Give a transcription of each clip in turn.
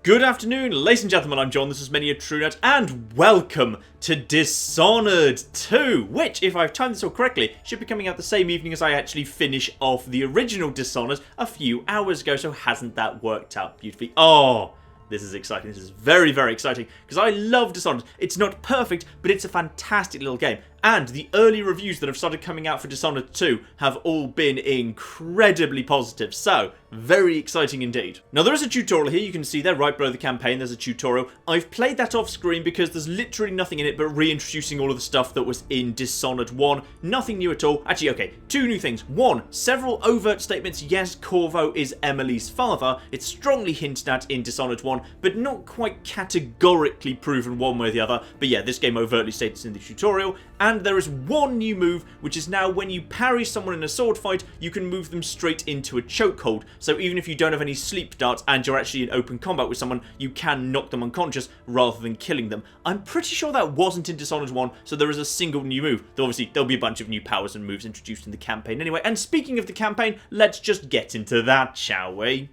Good afternoon, ladies and gentlemen, I'm John, this is Many a True Nut, and welcome to Dishonored 2, which, if I've timed this all correctly, should be coming out the same evening as I actually finish off the original Dishonored a few hours ago, so hasn't that worked out beautifully? Oh, this is exciting, this is very, very exciting, because I love Dishonored. It's not perfect, but it's a fantastic little game. And the early reviews that have started coming out for Dishonored 2 have all been incredibly positive, so very exciting indeed. Now there is a tutorial here, you can see there right below the campaign there's a tutorial. I've played that off screen because there's literally nothing in it but reintroducing all of the stuff that was in Dishonored 1. Nothing new at all. Actually, okay, two new things. One, several overt statements. Yes, Corvo is Emily's father. It's strongly hinted at in Dishonored 1, but not quite categorically proven one way or the other. But yeah, this game overtly states in the tutorial. And there is one new move, which is now when you parry someone in a sword fight, you can move them straight into a chokehold. So even if you don't have any sleep darts and you're actually in open combat with someone, you can knock them unconscious rather than killing them. I'm pretty sure that wasn't in Dishonored 1, so there is a single new move. Though obviously there'll be a bunch of new powers and moves introduced in the campaign anyway. And speaking of the campaign, let's just get into that, shall we?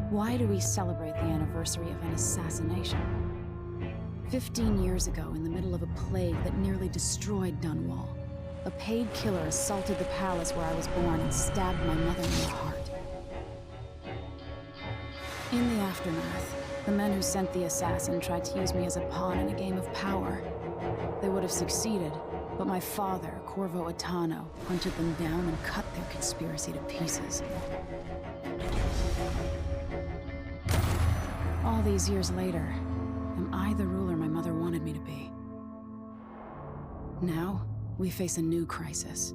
Why do we celebrate the anniversary of an assassination? 15 years ago, in the middle of a plague that nearly destroyed Dunwall, a paid killer assaulted the palace where I was born and stabbed my mother in the heart. In the aftermath, the men who sent the assassin tried to use me as a pawn in a game of power. They would have succeeded, but my father, Corvo, hunted them down and cut their conspiracy to pieces. All these years later, am I the ruler my mother wanted me to be? Now, we face a new crisis.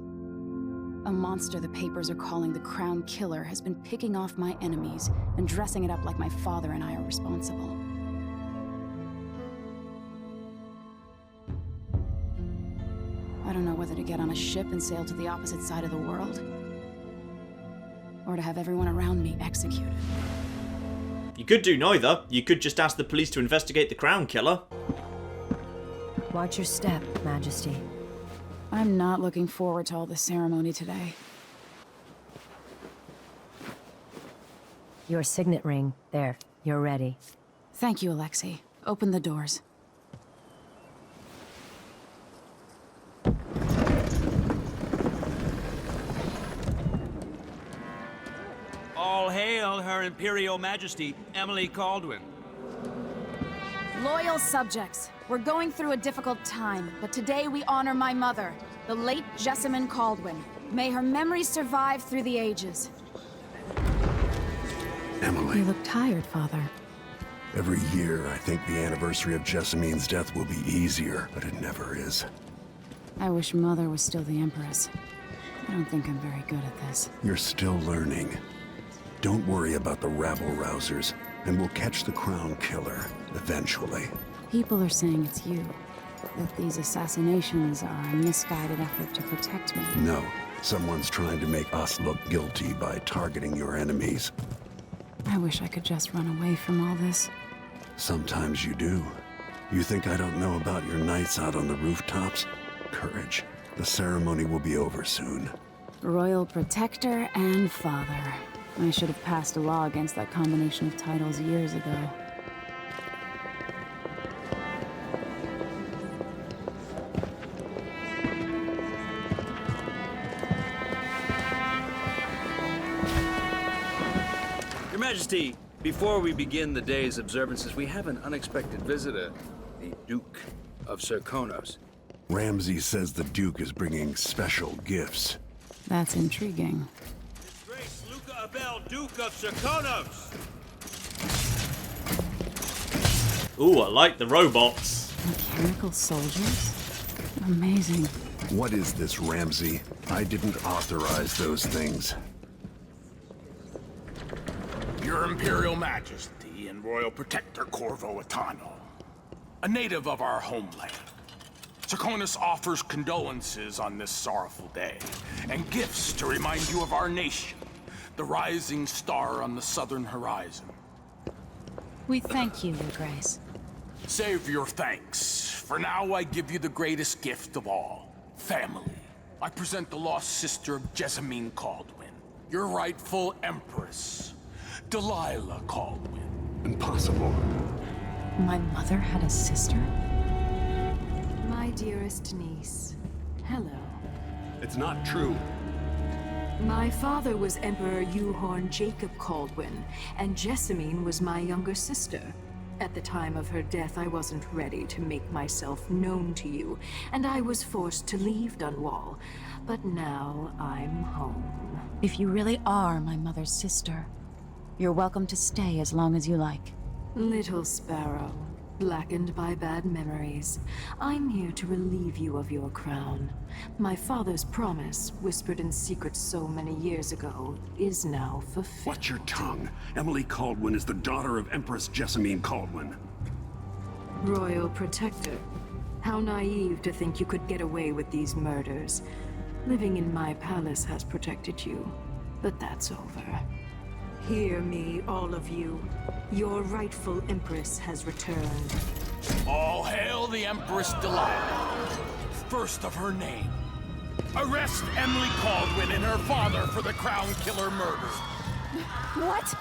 A monster the papers are calling the Crown Killer has been picking off my enemies and dressing it up like my father and I are responsible. I don't know whether to get on a ship and sail to the opposite side of the world, or to have everyone around me executed. You could do neither. You could just ask the police to investigate the Crown Killer. Watch your step, Majesty. I'm not looking forward to all the ceremony today. Your signet ring. There. You're ready. Thank you, Alexei. Open the doors. All hail Her Imperial Majesty, Emily Caldwin. Loyal subjects, we're going through a difficult time, but today we honor my mother, the late Jessamine Caldwin. May her memory survive through the ages. Emily. You look tired, Father. Every year, I think the anniversary of Jessamine's death will be easier, but it never is. I wish Mother was still the Empress. I don't think I'm very good at this. You're still learning. Don't worry about the rabble-rousers, and we'll catch the Crown Killer, eventually. People are saying it's you. That these assassinations are a misguided effort to protect me. No, someone's trying to make us look guilty by targeting your enemies. I wish I could just run away from all this. Sometimes you do. You think I don't know about your nights out on the rooftops? Courage. The ceremony will be over soon. Royal Protector and Father. I should have passed a law against that combination of titles years ago. Your Majesty, before we begin the day's observances, we have an unexpected visitor, the Duke of Serkonos. Ramsay says the Duke is bringing special gifts. That's intriguing. His Grace Luca Abel, Duke of Serkonos! Ooh, I like the robots. Mechanical soldiers? Amazing. What is this, Ramsay? I didn't authorize those things. Your Imperial Majesty and Royal Protector Corvo, a native of our homeland. Serkonos offers condolences on this sorrowful day, and gifts to remind you of our nation, the rising star on the southern horizon. We thank you, Your Grace. Save your thanks. For now, I give you the greatest gift of all, family. I present the lost sister of Jessamine Caldwin, your rightful Empress, Delilah Caldwin. Impossible. My mother had a sister? My dearest niece, hello. It's not true. My father was Emperor Euhorn Jacob Caldwin, and Jessamine was my younger sister. At the time of her death, I wasn't ready to make myself known to you, and I was forced to leave Dunwall. But now I'm home. If you really are my mother's sister, you're welcome to stay as long as you like. Little sparrow, blackened by bad memories, I'm here to relieve you of your crown. My father's promise, whispered in secret so many years ago, is now fulfilled. Watch your tongue. Emily Caldwin is the daughter of Empress Jessamine Caldwin. Royal Protector. How naive to think you could get away with these murders. Living in my palace has protected you, but that's over. Hear me, all of you. Your rightful Empress has returned. All hail the Empress Delilah, first of her name. Arrest Emily Caldwin and her father for the Crown Killer murder. What?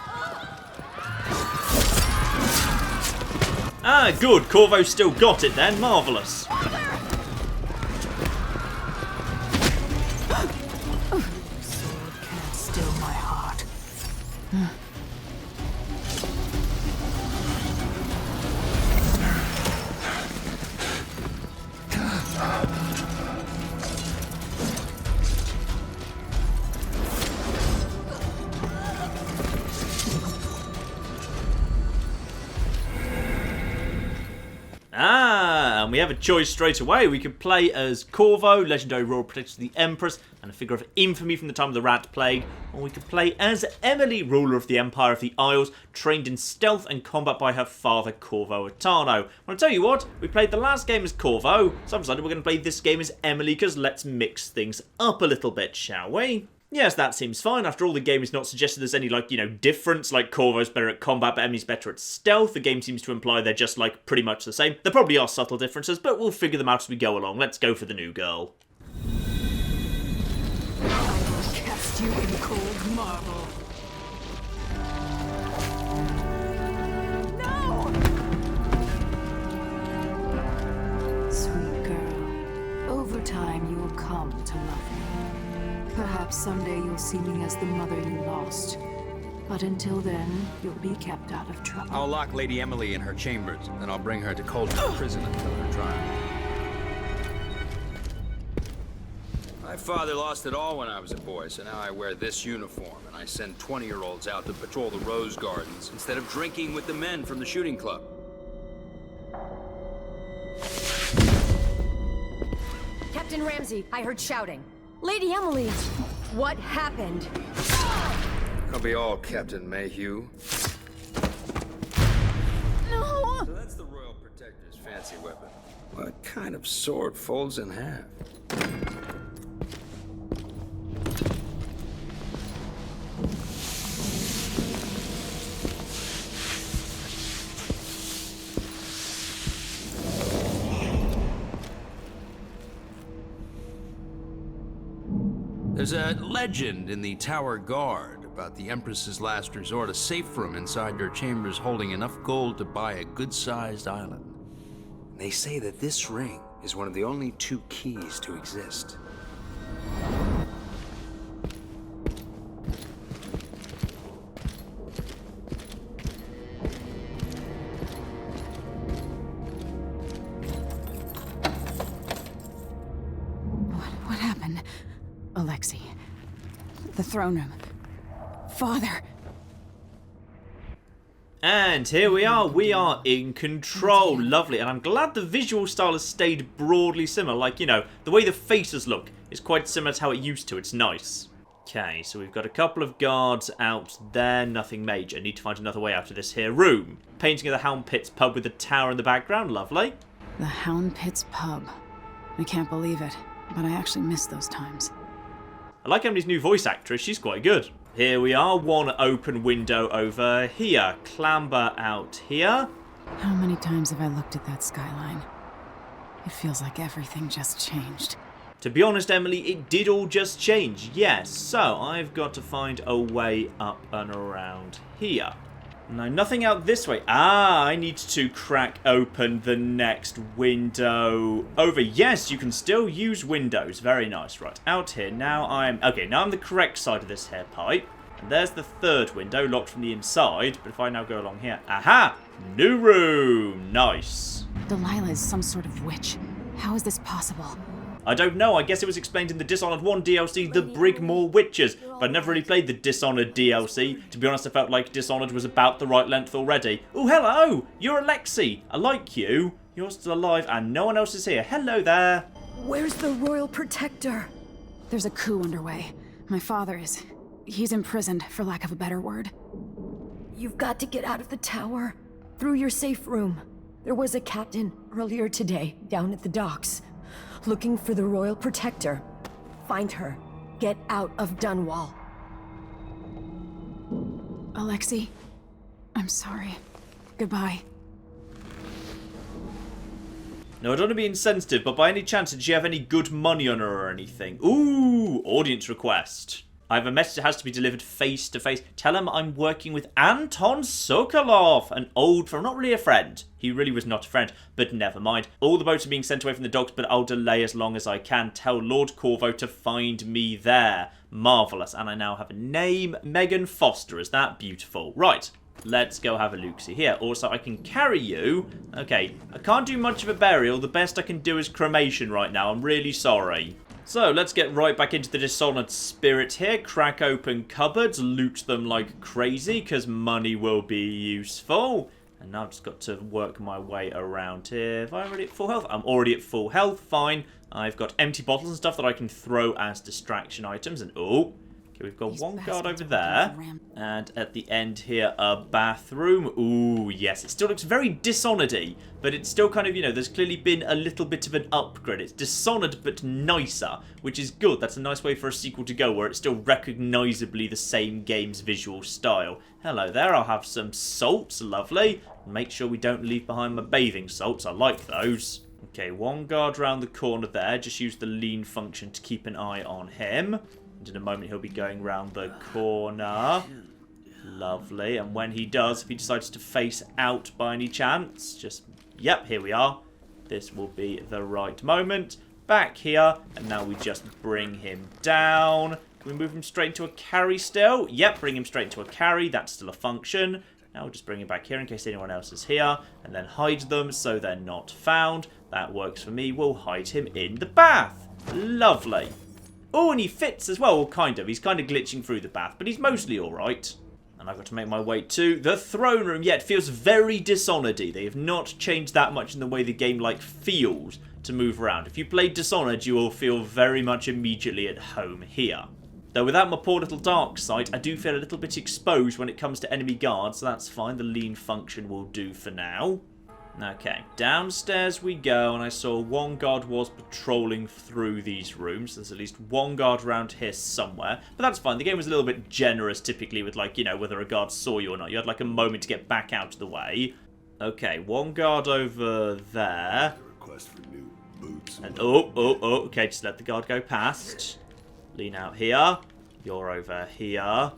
Ah, good. Corvo still got it then. Marvellous. Sword can't still my heart. Ah, and we have a choice straight away. We could play as Corvo, legendary royal protector of the Empress, and a figure of infamy from the time of the Rat Plague. Or we could play as Emily, ruler of the Empire of the Isles, trained in stealth and combat by her father, Corvo Attano. Well, I'll tell you what, we played the last game as Corvo, so I've decided we're going to play this game as Emily, because let's mix things up a little bit, shall we? Yes, that seems fine. After all, the game is not suggesting there's any, difference. Like, Corvo's better at combat, but Emily's better at stealth. The game seems to imply they're just, pretty much the same. There probably are subtle differences, but we'll figure them out as we go along. Let's go for the new girl. I will cast you in cold marble. No! Sweet girl, over time you will come to love me. Perhaps someday you'll see me as the mother you lost. But until then, you'll be kept out of trouble. I'll lock Lady Emily in her chambers, then I'll bring her to Coldwood Prison until her trial. My father lost it all when I was a boy, so now I wear this uniform, and I send 20-year-olds out to patrol the rose gardens instead of drinking with the men from the shooting club. Captain Ramsey, I heard shouting. Lady Emily, what happened? I'll be all Captain Mayhew. No! So that's the Royal Protector's fancy weapon. What kind of sword folds in half? There's a legend in the Tower Guard about the Empress's last resort, a safe room inside her chambers holding enough gold to buy a good-sized island. They say that this ring is one of the only 2 keys to exist. What happened? Alexei. The throne room. Father. And here we are in control. Lovely. And I'm glad the visual style has stayed broadly similar. Like, the way the faces look is quite similar to how it used to. It's nice. Okay, so we've got a couple of guards out there. Nothing major. Need to find another way out of this here room. Painting of the Hound Pits pub with the tower in the background. Lovely. The Hound Pits pub. I can't believe it, but I actually miss those times. I like Emily's new voice actress. She's quite good. Here we are. One open window over here. Clamber out here. How many times have I looked at that skyline? It feels like everything just changed. To be honest, Emily, it did all just change. Yes, so I've got to find a way up and around here. No, nothing out this way. Ah, I need to crack open the next window over. Yes, you can still use windows. Very nice. Right, out here. Now I'm... Okay, now I'm the correct side of this hair pipe. And there's the third window, locked from the inside. But if I now go along here... Aha! New room! Nice. Delilah is some sort of witch. How is this possible? I don't know, I guess it was explained in the Dishonored 1 DLC, The Brigmore Witches, but I've never really played the Dishonored DLC. To be honest, I felt like Dishonored was about the right length already. Oh, hello! You're Alexei! I like you. You're still alive and no one else is here. Hello there! Where's the royal protector? There's a coup underway. My father is... He's imprisoned, for lack of a better word. You've got to get out of the tower. Through your safe room. There was a captain earlier today down at the docks. Looking for the royal protector. Find her. Get out of Dunwall. Alexei, I'm sorry. Goodbye. No, I don't want to be insensitive, but by any chance, did she have any good money on her or anything? Ooh, audience request. I have a message that has to be delivered face to face. Tell him I'm working with Anton Sokolov, an old friend, not really a friend. He really was not a friend, but never mind. All the boats are being sent away from the docks, but I'll delay as long as I can. Tell Lord Corvo to find me there. Marvellous. And I now have a name. Megan Foster. Is that beautiful? Right. Let's go have a look-see here. Also, I can carry you. Okay. I can't do much of a burial. The best I can do is cremation right now. I'm really sorry. So, let's get right back into the Dishonored spirit here. Crack open cupboards, loot them like crazy, because money will be useful. And now I've just got to work my way around here. Am I already at full health? I'm already at full health, fine. I've got empty bottles and stuff that I can throw as distraction items. And, oh, okay, we've got one guard over there. And at the end here, a bathroom. Ooh, yes, it still looks very Dishonored-y, but it's still kind of, you know, there's clearly been a little bit of an upgrade. It's Dishonored, but nicer, which is good. That's a nice way for a sequel to go, where it's still recognisably the same game's visual style. Hello there, I'll have some salts, lovely. Make sure we don't leave behind my bathing salts, I like those. Okay, one guard around the corner there, just use the lean function to keep an eye on him. And in a moment he'll be going round the corner. Lovely. And when he does, if he decides to face out by any chance, just... Yep, here we are. This will be the right moment. Back here. And now we just bring him down. Can we move him straight into a carry still? Yep, bring him straight into a carry. That's still a function. Now we'll just bring him back here in case anyone else is here. And then hide them so they're not found. That works for me. We'll hide him in the bath. Lovely. Oh, and he fits as well, kind of. He's kind of glitching through the bath, but he's mostly alright. And I've got to make my way to the throne room. Yeah, it feels very Dishonored-y. They have not changed that much in the way the game, like, feels to move around. If you played Dishonored, you will feel very much immediately at home here. Though without my poor little dark sight, I do feel a little bit exposed when it comes to enemy guards, so that's fine. The lean function will do for now. Okay, downstairs we go, and I saw one guard was patrolling through these rooms. There's at least one guard around here somewhere, but that's fine. The game was a little bit generous, typically, with, like, you know, whether a guard saw you or not. You had, like, a moment to get back out of the way. Okay, one guard over there. Request for new boots. And, okay, just let the guard go past. Lean out here. You're over here.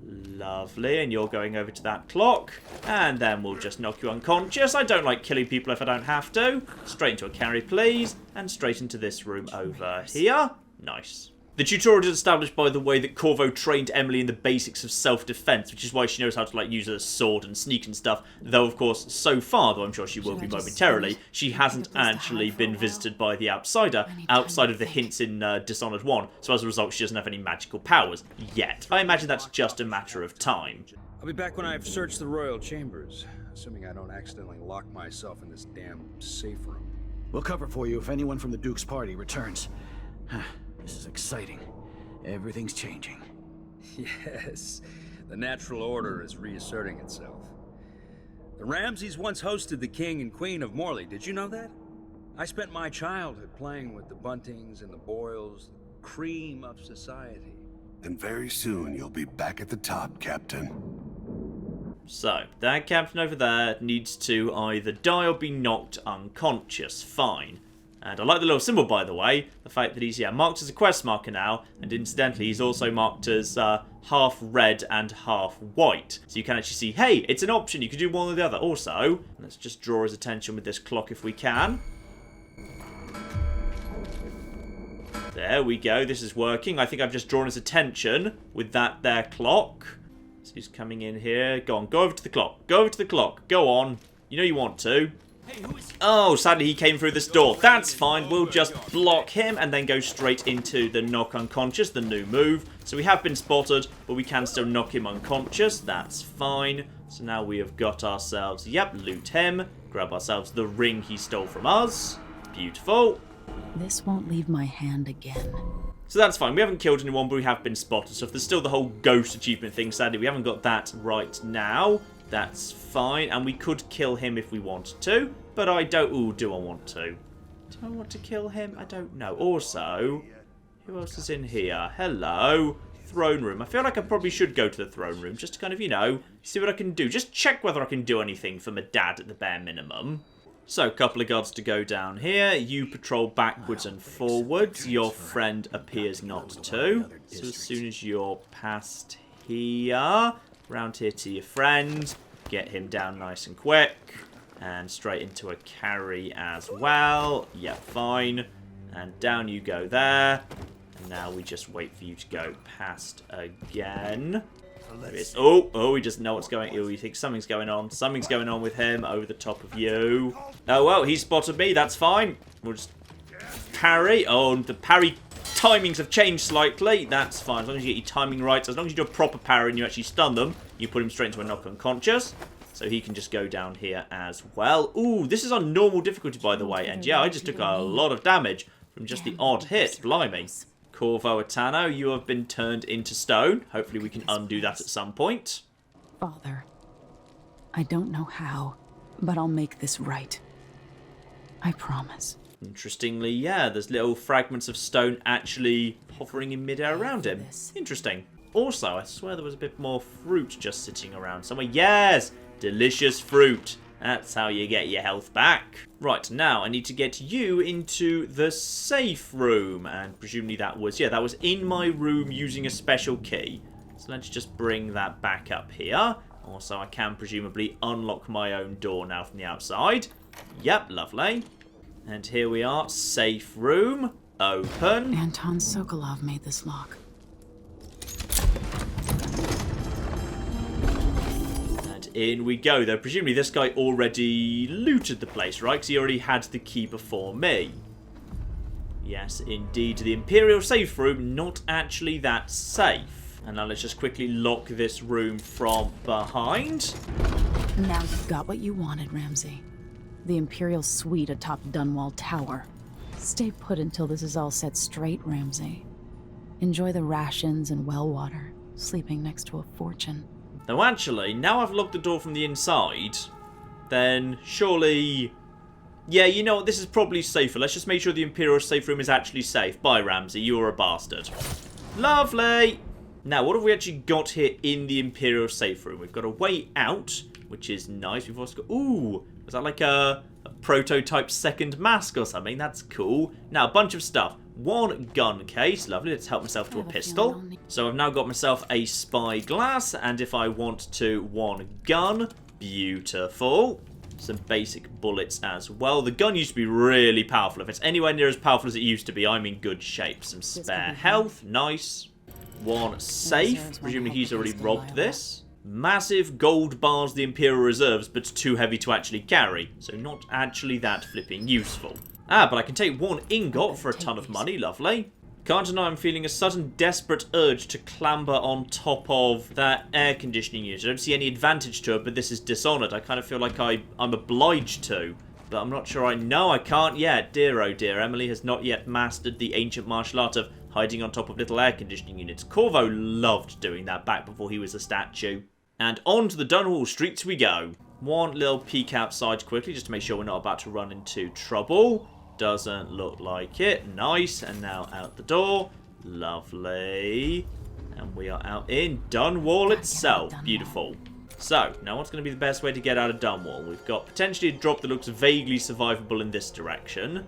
Lovely, and you're going over to that clock. And then we'll just knock you unconscious. I don't like killing people if I don't have to. Straight into a carry, please. And straight into this room over here. Nice. The tutorial is established by the way that Corvo trained Emily in the basics of self-defense, which is why she knows how to, like, use a sword and sneak and stuff. Though, of course, so far, though I'm sure she will be momentarily, she hasn't actually been visited by the outsider, outside of the hints in Dishonored 1. So as a result, she doesn't have any magical powers yet. I imagine that's just a matter of time. I'll be back when I've searched the royal chambers, assuming I don't accidentally lock myself in this damn safe room. We'll cover for you if anyone from the Duke's party returns. This is exciting. Everything's changing. Yes, the natural order is reasserting itself. The Ramseys once hosted the King and Queen of Morley, did you know that? I spent my childhood playing with the Buntings and the Boyles, the cream of society. And very soon you'll be back at the top, Captain. So, that captain over there needs to either die or be knocked unconscious. Fine. And I like the little symbol, by the way. The fact that he's, marked as a quest marker now. And incidentally, he's also marked as half red and half white. So you can actually see, hey, it's an option. You can do one or the other. Also, let's just draw his attention with this clock if we can. There we go. This is working. I think I've just drawn his attention with that there clock. So he's coming in here. Go on. Go over to the clock. Go over to the clock. Go on. You know you want to. Oh, sadly he came through this door. That's fine. We'll just block him and then go straight into the knock unconscious, the new move. So we have been spotted, but we can still knock him unconscious. That's fine. So now we have got ourselves, loot him. Grab ourselves the ring he stole from us. Beautiful. This won't leave my hand again. So that's fine. We haven't killed anyone, but we have been spotted. So if there's still the whole ghost achievement thing, sadly, we haven't got that right now. That's fine. And we could kill him if we wanted to. But I don't... Ooh, do I want to? Do I want to kill him? I don't know. Also, who else is in here? Hello. Throne room. I feel like I probably should go to the throne room. Just to kind of, see what I can do. Just check whether I can do anything for my dad at the bare minimum. So, a couple of guards to go down here. You patrol backwards and forwards. Your friend appears not to. So, as soon as you're past here, round here to your friend. Get him down nice and quick. And straight into a carry as well. Yeah, fine. And down you go there. And now we just wait for you to go past again. There it is. Oh, he doesn't know what's going on. He thinks something's going on. Something's going on with him over the top of you. Oh, well, he spotted me. That's fine. We'll just parry. Oh, the parry timings have changed slightly. That's fine. As long as you get your timing right. As long as you do a proper parry and you actually stun them, you put him straight into a knock unconscious. So he can just go down here as well. Ooh, this is on normal difficulty, by the way. And yeah, I just took a lot of damage from just the odd hit. Blimey. Corvo Atano, you have been turned into stone. Hopefully we can undo that at some point. Father, I don't know how, but I'll make this right. I promise. Interestingly, yeah, there's little fragments of stone actually hovering in midair around him. Interesting. Also, I swear there was a bit more fruit just sitting around somewhere. Yes! Delicious fruit. That's how you get your health back. Right, now I need to get you into the safe room. And presumably that was in my room using a special key. So let's just bring that back up here. Also, I can presumably unlock my own door now from the outside. Yep, lovely. And here we are, safe room, open. Anton Sokolov made this lock. In we go, though. Presumably this guy already looted the place, right? Because he already had the key before me. Yes, indeed. The Imperial safe room, not actually that safe. And now let's just quickly lock this room from behind. Now you've got what you wanted, Ramsey. The Imperial suite atop Dunwall Tower. Stay put until this is all set straight, Ramsey. Enjoy the rations and well water, sleeping next to a fortune. Though actually, now I've locked the door from the inside, then surely... Yeah, you know what, this is probably safer. Let's just make sure the Imperial safe room is actually safe. Bye, Ramsey, you are a bastard. Lovely! Now, what have we actually got here in the Imperial safe room? We've got a way out, which is nice. We've also got... Ooh, was that like a prototype second mask or something? That's cool. Now, a bunch of stuff. One gun case, lovely. Let's help myself to a pistol. So I've now got myself a spyglass, and if I want to, one gun. Beautiful. Some basic bullets as well. The gun used to be really powerful. If it's anywhere near as powerful as it used to be, I'm in good shape. Some spare health, nice. One safe. Presumably he's already robbed this. Massive gold bars the Imperial Reserves, but too heavy to actually carry. So not actually that flipping useful. Ah, but I can take one ingot for a ton of money, lovely. Can't deny I'm feeling a sudden desperate urge to clamber on top of that air conditioning unit. I don't see any advantage to it, but this is Dishonored. I kind of feel like I'm obliged to. But I'm not sure I know. I can't yet. Dear oh dear, Emily has not yet mastered the ancient martial art of hiding on top of little air conditioning units. Corvo loved doing that back before he was a statue. And on to the Dunwall streets we go. One little peek outside quickly just to make sure we're not about to run into trouble. Doesn't look like it. Nice. And now out the door. Lovely. And we are out in Dunwall itself. Beautiful. So, now what's going to be the best way to get out of Dunwall? We've got potentially a drop that looks vaguely survivable in this direction.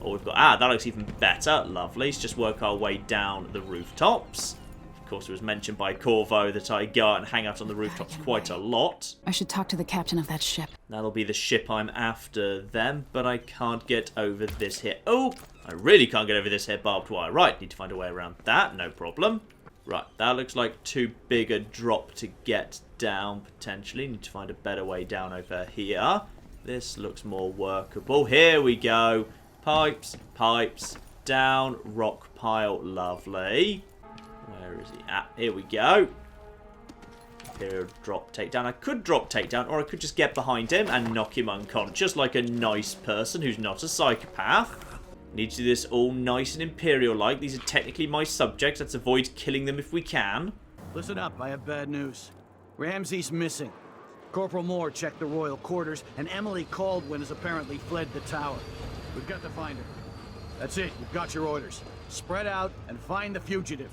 Oh, we've got... that looks even better. Lovely. Let's just work our way down the rooftops. Of course, it was mentioned by Corvo that I go out and hang out on the rooftops quite a lot. I should talk to the captain of that ship. That'll be the ship I'm after then, but I can't get over this here. Oh, I really can't get over this here barbed wire. Right, need to find a way around that. No problem. Right, that looks like too big a drop to get down, potentially. Need to find a better way down over here. This looks more workable. Here we go. Pipes, pipes, down, rock pile, lovely. Where is he at? Here we go. Imperial drop takedown. I could drop takedown, or I could just get behind him and knock him unconscious like a nice person who's not a psychopath. Need to do this all nice and Imperial-like. These are technically my subjects. Let's avoid killing them if we can. Listen up, I have bad news. Ramsey's missing. Corporal Moore checked the royal quarters, and Emily Caldwin has apparently fled the tower. We've got to find her. That's it, you've got your orders. Spread out and find the fugitive.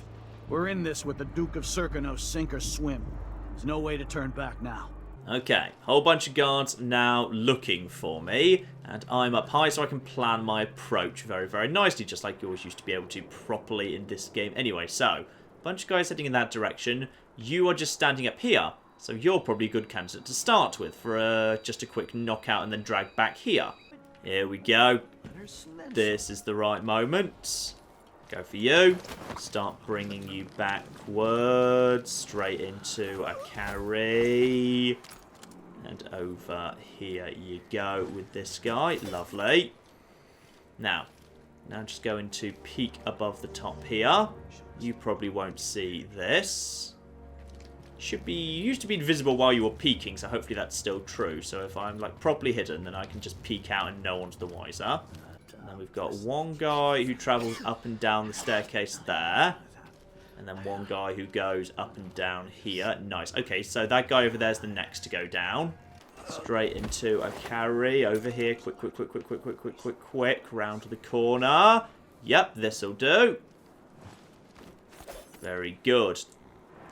We're in this with the Duke of Serkonos, sink or swim. There's no way to turn back now. Okay, whole bunch of guards now looking for me, and I'm up high so I can plan my approach very, very nicely, just like you always used to be able to properly in this game. Anyway, so, bunch of guys heading in that direction. You are just standing up here, so you're probably a good candidate to start with for just a quick knockout and then drag back here. Here we go. This is the right moment. Go for you. Start bringing you backwards. Straight into a carry. And over here you go with this guy. Lovely. Now just going to peek above the top here. You probably won't see this. Used to be invisible while you were peeking, so hopefully that's still true. So if I'm like properly hidden, then I can just peek out and no one's the wiser. And then we've got one guy who travels up and down the staircase there. And then one guy who goes up and down here. Nice. Okay, so that guy over there is the next to go down. Straight into a carry over here. Quick. Round to the corner. Yep, this'll do. Very good.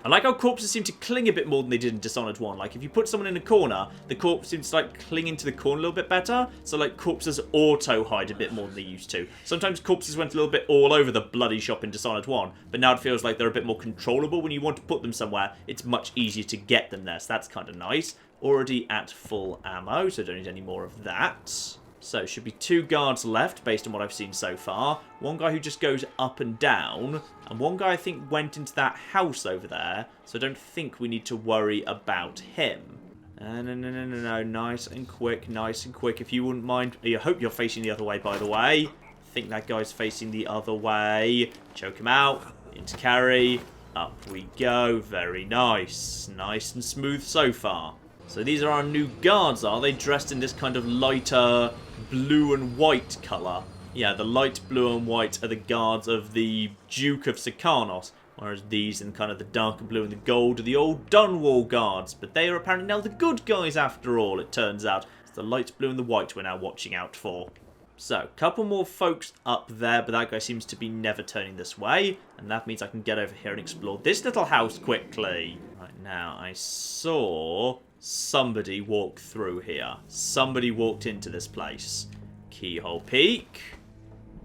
I like how corpses seem to cling a bit more than they did in Dishonored 1. Like, if you put someone in a corner, the corpse seems to, like, cling into the corner a little bit better. So, like, corpses auto-hide a bit more than they used to. Sometimes corpses went a little bit all over the bloody shop in Dishonored 1. But now it feels like they're a bit more controllable. When you want to put them somewhere, it's much easier to get them there. So that's kind of nice. Already at full ammo, so don't need any more of that. So, should be 2 guards left, based on what I've seen so far. One guy who just goes up and down. And one guy, I think, went into that house over there. So I don't think we need to worry about him. No. Nice and quick. If you wouldn't mind. I hope you're facing the other way, by the way. I think that guy's facing the other way. Choke him out. Into carry. Up we go. Very nice. Nice and smooth so far. So these are our new guards, are they? Dressed in this kind of lighter blue and white colour. Yeah, the light blue and white are the guards of the Duke of Serkonos, whereas these in kind of the darker blue and the gold are the old Dunwall guards. But they are apparently now the good guys after all, it turns out. It's the light blue and the white we're now watching out for. So, a couple more folks up there, but that guy seems to be never turning this way. And that means I can get over here and explore this little house quickly. Right now, I saw somebody walk through here. Somebody walked into this place. Keyhole peek.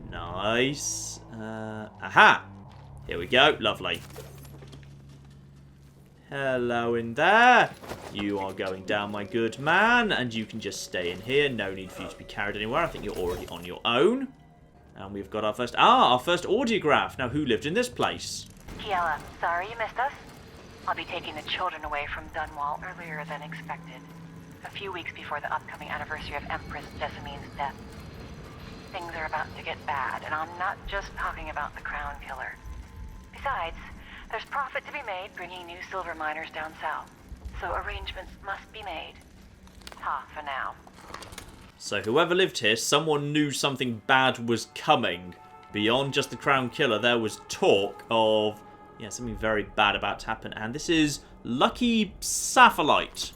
Nice. Aha! Here we go. Lovely. Hello in there. You are going down, my good man. And you can just stay in here. No need for you to be carried anywhere. I think you're already on your own. And we've got our first audiograph. Now, who lived in this place? Kiela, sorry you missed us. I'll be taking the children away from Dunwall earlier than expected. A few weeks before the upcoming anniversary of Empress Jessamine's death. Things are about to get bad, and I'm not just talking about the Crown Killer. Besides, there's profit to be made bringing new silver miners down south. So arrangements must be made. Ta for now. So whoever lived here, someone knew something bad was coming. Beyond just the Crown Killer, there was talk of something very bad about to happen. And this is Lucky Sapphirite.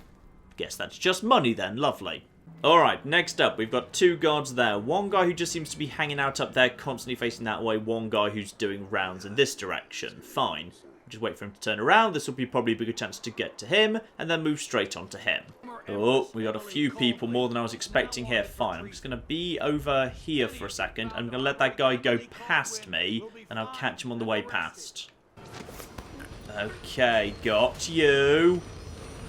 Guess that's just money then. Lovely. Alright, next up, we've got 2 guards there. One guy who just seems to be hanging out up there, constantly facing that way. One guy who's doing rounds in this direction. Fine. Just wait for him to turn around. This will be probably a bigger chance to get to him, and then move straight on to him. Oh, we got a few people, more than I was expecting here. Fine, I'm just going to be over here for a second. I'm going to let that guy go past me, and I'll catch him on the way past. Okay, got you.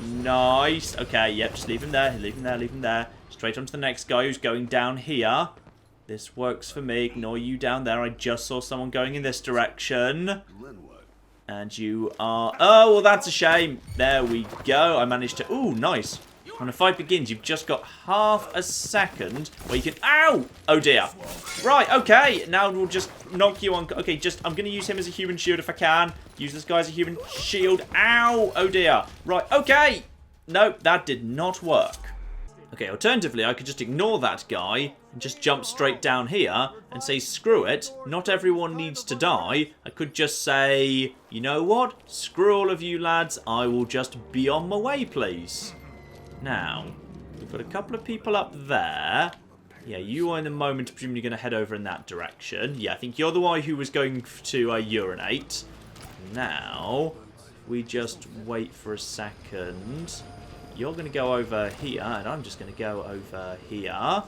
Nice. Okay, yep, just leave him there, leave him there, leave him there. Straight on to the next guy who's going down here. This works for me. Ignore you down there. I just saw someone going in this direction. And you are... Oh, well, that's a shame. There we go. I managed to... Ooh, nice. When a fight begins, you've just got half a second where you can... Ow! Oh, dear. Right, okay. Now we'll just knock you on... Okay, just... I'm going to use him as a human shield if I can. Use this guy as a human shield. Ow! Oh, dear. Right, okay. Nope, that did not work. Okay, alternatively, I could just ignore that guy and just jump straight down here and say, screw it, not everyone needs to die. I could just say, you know what? Screw all of you lads, I will just be on my way, please. Now, we've got a couple of people up there. Yeah, you are in the moment presumably going to head over in that direction. Yeah, I think you're the one who was going to urinate. Now, we just wait for a second. You're going to go over here, and I'm just going to go over here.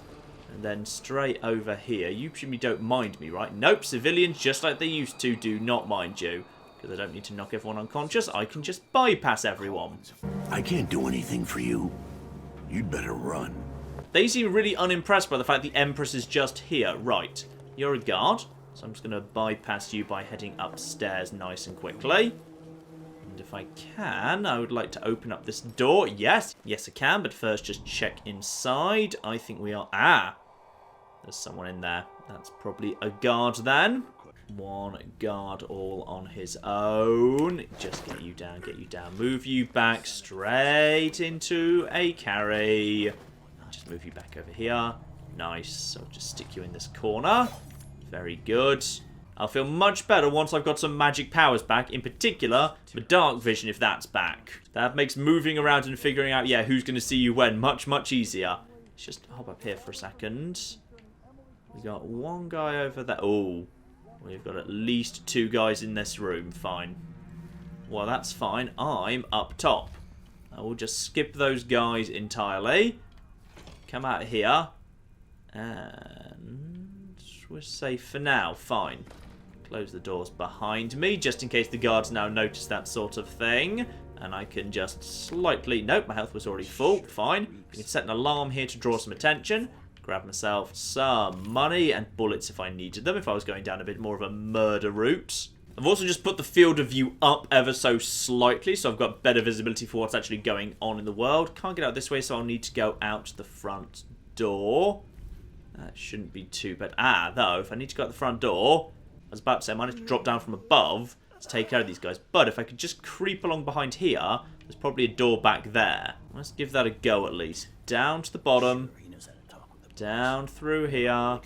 And then straight over here. You presumably don't mind me, right? Nope, civilians, just like they used to, do not mind you. Because I don't need to knock everyone unconscious. I can just bypass everyone. I can't do anything for you. You'd better run. They seem really unimpressed by the fact the Empress is just here. Right, you're a guard. So I'm just going to bypass you by heading upstairs nice and quickly. And if I can, I would like to open up this door. Yes, yes I can, but first just check inside. I think we are... Ah, there's someone in there. That's probably a guard then. One guard all on his own. Just get you down, get you down. Move you back straight into a carry. I'll just move you back over here. Nice. So I'll just stick you in this corner. Very good. I'll feel much better once I've got some magic powers back. In particular, the dark vision if that's back. That makes moving around and figuring out, yeah, who's going to see you when much, much easier. Let's just hop up here for a second. We got one guy over there. Oh, we've got at least two guys in this room. Fine. Well, that's fine. I'm up top. I will just skip those guys entirely. Come out here. And we're safe for now. Fine. Close the doors behind me, just in case the guards now notice that sort of thing. And I can just slightly... Nope, my health was already full. Fine. I can set an alarm here to draw some attention. Grab myself some money and bullets if I needed them, if I was going down a bit more of a murder route. I've also just put the field of view up ever so slightly, so I've got better visibility for what's actually going on in the world. Can't get out this way, so I'll need to go out the front door. That shouldn't be too bad. Ah, though, if I need to go out the front door, I was about to say I might have to drop down from above to take care of these guys. But if I could just creep along behind here, there's probably a door back there. Let's give that a go at least. Down to the bottom. Down through here.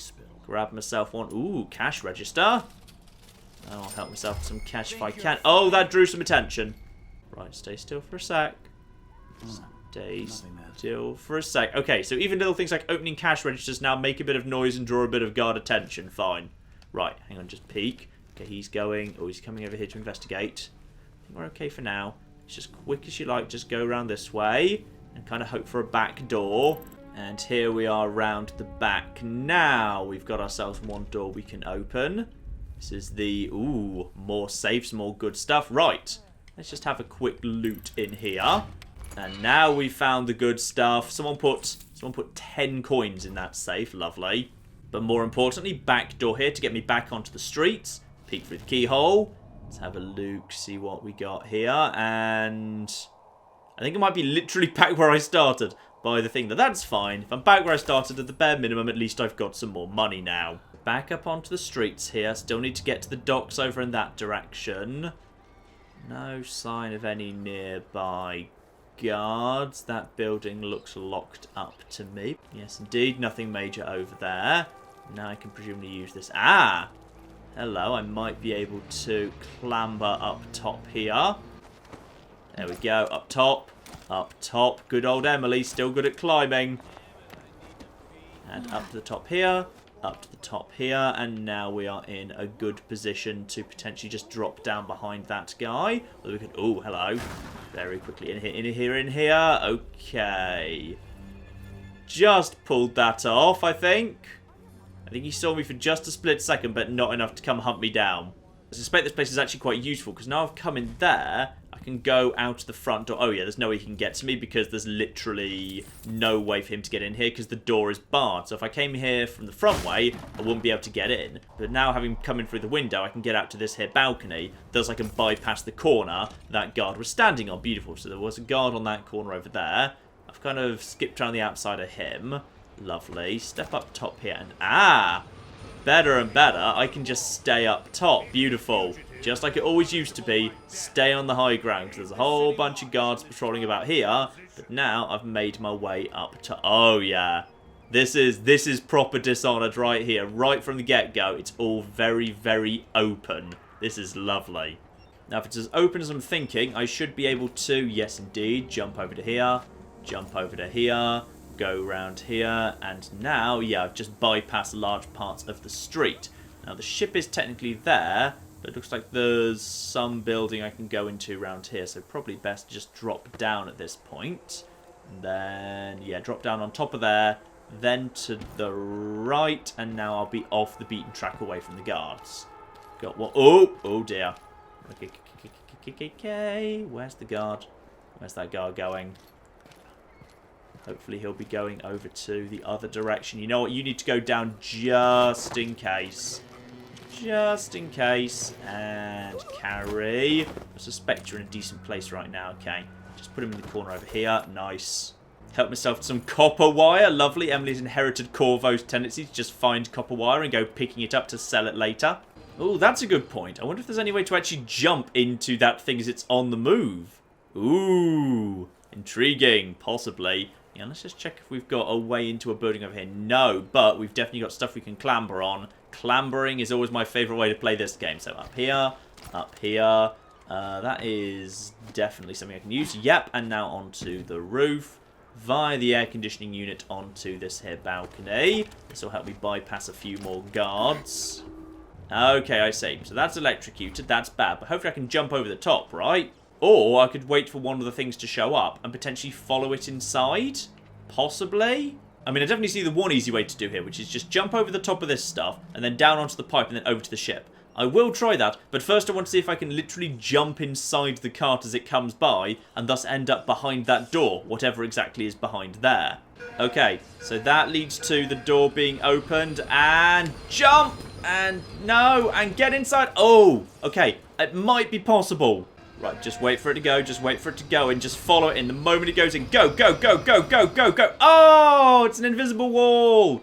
Grab myself one. Ooh, cash register. I'll help myself with some cash if I can. Oh, that drew some attention. Right, stay still for a sec. Stay still for a sec. Okay, so even little things like opening cash registers now make a bit of noise and draw a bit of guard attention. Fine. Right, hang on, just peek. Okay, he's going... Oh, he's coming over here to investigate. I think we're okay for now. It's just quick as you like. Just go around this way and kind of hope for a back door. And here we are around the back now. We've got ourselves one door we can open. This is the... Ooh, more safes, more good stuff. Right, let's just have a quick loot in here. And now we've found the good stuff. Someone put 10 coins in that safe. Lovely. But more importantly, back door here to get me back onto the streets. Peek through the keyhole. Let's have a look, see what we got here. And I think it might be literally back where I started by the thing. That's fine. If I'm back where I started at the bare minimum, at least I've got some more money now. Back up onto the streets here. Still need to get to the docks over in that direction. No sign of any nearby guards. That building looks locked up to me. Yes, indeed. Nothing major over there. Now I can presumably use this. Ah! Hello. I might be able to clamber up top here. There we go. Up top. Up top. Good old Emily. Still good at climbing. And up to the top here. up to the top here, and now we are in a good position to potentially just drop down behind that guy. Or we could, oh, hello. Very quickly in here. Okay. Just pulled that off, I think. I think he saw me for just a split second, but not enough to come hunt me down. I suspect this place is actually quite useful, because now I've come in there, I can go out the front door. Oh yeah, there's no way he can get to me, because there's literally no way for him to get in here, because the door is barred. So if I came here from the front way, I wouldn't be able to get in. But now, having come in through the window, I can get out to this here balcony, thus I can bypass the corner that guard was standing on. Beautiful. So there was a guard on that corner over there. I've kind of skipped around the outside of him. Lovely. Step up top here, and better and better, I can just stay up top. Beautiful. Just like it always used to be, stay on the high ground. Because there's a whole bunch of guards patrolling about here, but now I've made my way up to... Oh, yeah. This is proper Dishonored right here. Right from the get-go, it's all very, very open. This is lovely. Now, if it's as open as I'm thinking, I should be able to, yes indeed, jump over to here, jump over to here, go around here, and now, yeah, I've just bypassed large parts of the street. Now, the ship is technically there, but it looks like there's some building I can go into around here, so probably best to just drop down at this point. And then, yeah, drop down on top of there, then to the right, and now I'll be off the beaten track away from the guards. Got one. Oh dear. Okay, where's the guard? Where's that guard going? Hopefully he'll be going over to the other direction. You know what? You need to go down just in case. Just in case. And carry. I suspect you're in a decent place right now. Okay. Just put him in the corner over here. Nice. Help myself to some copper wire. Lovely. Emily's inherited Corvo's tendency to just find copper wire and go picking it up to sell it later. Oh, that's a good point. I wonder if there's any way to actually jump into that thing as it's on the move. Ooh. Intriguing. Possibly. Yeah, let's just check if we've got a way into a building over here. No, but we've definitely got stuff we can clamber on. Clambering is always my favourite way to play this game. So up here, up here. That is definitely something I can use. Yep, and now onto the roof. Via the air conditioning unit onto this here balcony. This will help me bypass a few more guards. Okay, I see. So that's electrocuted. That's bad. But hopefully I can jump over the top, right? Or I could wait for one of the things to show up and potentially follow it inside. Possibly. I mean, I definitely see the one easy way to do here, which is just jump over the top of this stuff and then down onto the pipe and then over to the ship. I will try that, but first I want to see if I can literally jump inside the cart as it comes by and thus end up behind that door, whatever exactly is behind there. Okay, so that leads to the door being opened and jump and no and get inside. Oh, okay, it might be possible. Right, just wait for it to go, just wait for it to go, and just follow it in. The moment it goes in, go, go, go, go, go, go, go. Oh, it's an invisible wall.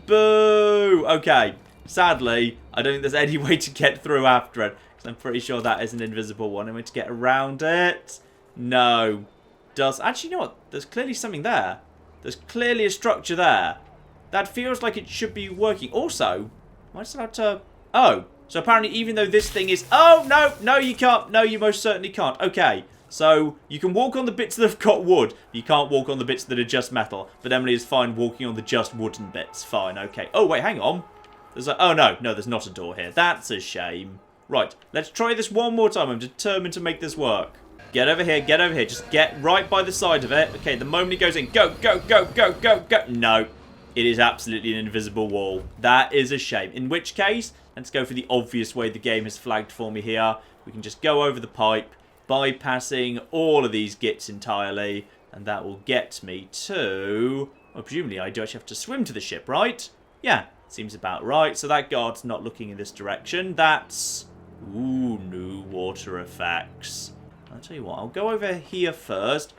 Boo. Okay, sadly, I don't think there's any way to get through after it, because I'm pretty sure that is an invisible one. Am I to get around it? No. Actually, you know what? There's clearly something there. There's clearly a structure there. That feels like it should be working. Also, am I just allowed to... Oh. So apparently even though this thing is... Oh, no, no, you can't. No, you most certainly can't. Okay, so you can walk on the bits that have got wood. You can't walk on the bits that are just metal. But Emily is fine walking on the just wooden bits. Fine, okay. Oh, wait, hang on. There's a... Oh, no, there's not a door here. That's a shame. Right, let's try this one more time. I'm determined to make this work. Get over here, get over here. Just get right by the side of it. Okay, the moment it goes in, go, go, go, go, go, go. No, it is absolutely an invisible wall. That is a shame. In which case... Let's go for the obvious way the game has flagged for me here. We can just go over the pipe, bypassing all of these gits entirely, and that will get me to... Well, presumably I do actually have to swim to the ship, right? Yeah, seems about right. So that guard's not looking in this direction. That's... Ooh, new water effects. I'll tell you what, I'll go over here first,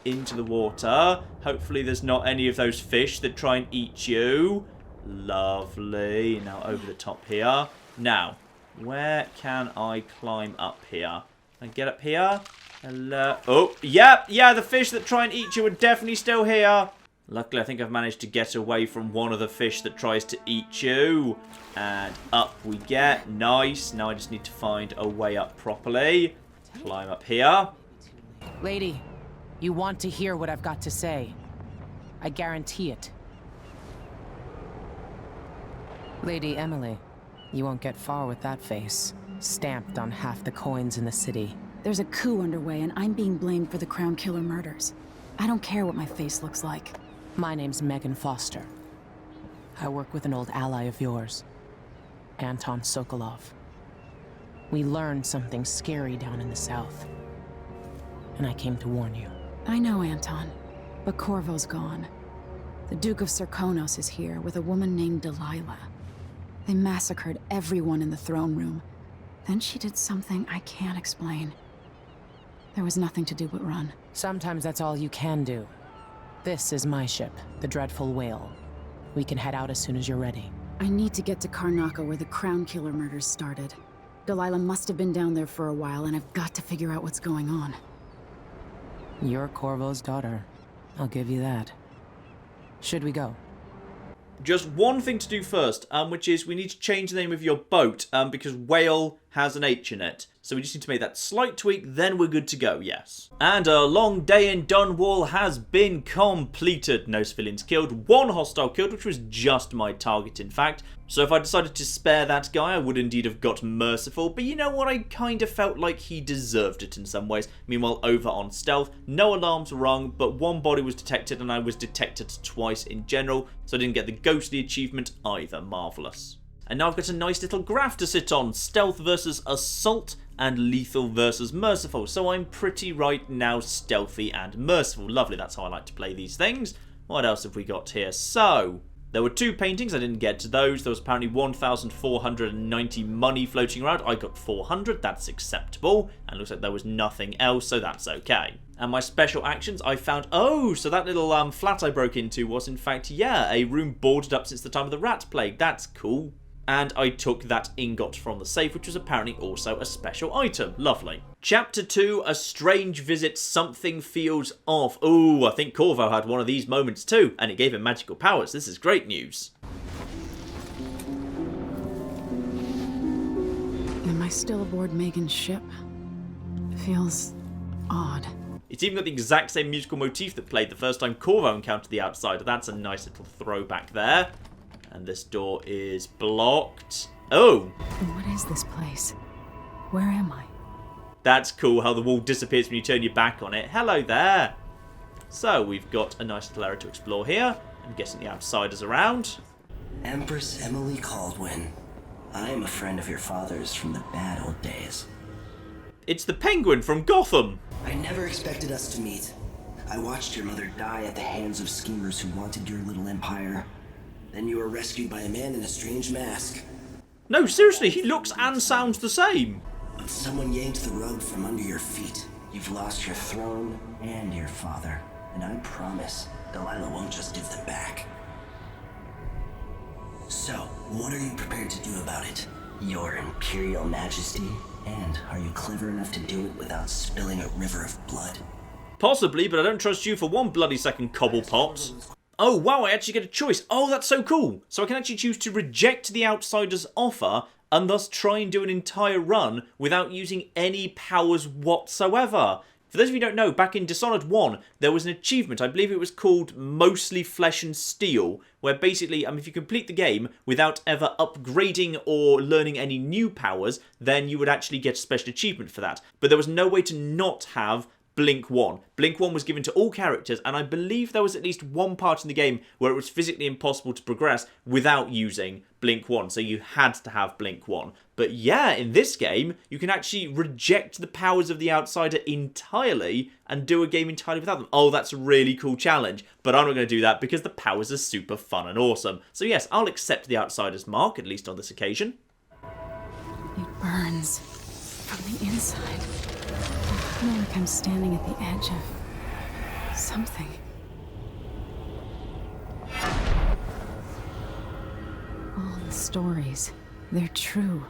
into the water. Hopefully there's not any of those fish that try and eat you. Lovely. Now over the top here. Now, where can I climb up here? Can I get up here? Hello. Oh, yeah, the fish that try and eat you are definitely still here. Luckily, I think I've managed to get away from one of the fish that tries to eat you. And up we get. Nice. Now I just need to find a way up properly. Climb up here. Lady, you want to hear what I've got to say. I guarantee it. Lady Emily, you won't get far with that face. Stamped on half the coins in the city. There's a coup underway, and I'm being blamed for the Crown Killer murders. I don't care what my face looks like. My name's Megan Foster. I work with an old ally of yours, Anton Sokolov. We learned something scary down in the south, and I came to warn you. I know, Anton, but Corvo's gone. The Duke of Serkonos is here with a woman named Delilah. They massacred everyone in the throne room. Then she did something I can't explain. There was nothing to do but run. Sometimes that's all you can do. This is my ship, the Dreadful Whale. We can head out as soon as you're ready. I need to get to Karnaca where the Crown Killer murders started. Delilah must have been down there for a while, and I've got to figure out what's going on. You're Corvo's daughter. I'll give you that. Should we go? Just one thing to do first, which is we need to change the name of your boat, because whale has an H in it. So we just need to make that slight tweak, then we're good to go, yes. And a long day in Dunwall has been completed. No civilians killed, one hostile killed, which was just my target, in fact. So if I decided to spare that guy, I would indeed have got merciful, but you know what, I kind of felt like he deserved it in some ways. Meanwhile, over on stealth, no alarms were rung, but one body was detected, and I was detected twice in general, so I didn't get the ghostly achievement either. Marvellous. And now I've got a nice little graph to sit on. Stealth versus assault and lethal versus merciful. So I'm pretty right now stealthy and merciful. Lovely, that's how I like to play these things. What else have we got here? So, there were 2 paintings, I didn't get to those. There was apparently 1,490 money floating around. I got 400, that's acceptable. And looks like there was nothing else, so that's okay. And my special actions, I found, oh, so that little flat I broke into was in fact, yeah, a room boarded up since the time of the rat plague. That's cool. And I took that ingot from the safe, which was apparently also a special item. Lovely. Chapter 2, A Strange Visit, Something Feels Off. Ooh, I think Corvo had one of these moments too, and it gave him magical powers. This is great news. Am I still aboard Megan's ship? Feels odd. It's even got the exact same musical motif that played the first time Corvo encountered the Outsider. That's a nice little throwback there. And this door is blocked. Oh! What is this place? Where am I? That's cool how the wall disappears when you turn your back on it. Hello there! So, we've got a nice little area to explore here. I'm guessing the Outsider's around. Empress Emily Caldwin. I am a friend of your father's from the bad old days. It's the Penguin from Gotham! I never expected us to meet. I watched your mother die at the hands of schemers who wanted your little empire. Then you were rescued by a man in a strange mask. No, seriously, he looks and sounds the same. But someone yanked the rug from under your feet. You've lost your throne and your father. And I promise, Delilah won't just give them back. So, what are you prepared to do about it? Your Imperial Majesty? And are you clever enough to do it without spilling a river of blood? Possibly, but I don't trust you for one bloody second, Cobblepot. Oh, wow, I actually get a choice. Oh, that's so cool. So I can actually choose to reject the Outsider's offer and thus try and do an entire run without using any powers whatsoever. For those of you who don't know, back in Dishonored 1, there was an achievement, I believe it was called Mostly Flesh and Steel, where basically, if you complete the game without ever upgrading or learning any new powers, then you would actually get a special achievement for that. But there was no way to not have Blink 1. Blink 1 was given to all characters, and I believe there was at least one part in the game where it was physically impossible to progress without using Blink 1, so you had to have Blink 1. But yeah, in this game, you can actually reject the powers of the Outsider entirely and do a game entirely without them. Oh, that's a really cool challenge, but I'm not going to do that because the powers are super fun and awesome. So yes, I'll accept the Outsider's mark, at least on this occasion. It burns from the inside. I feel like I'm standing at the edge of something. All the stories, they're true.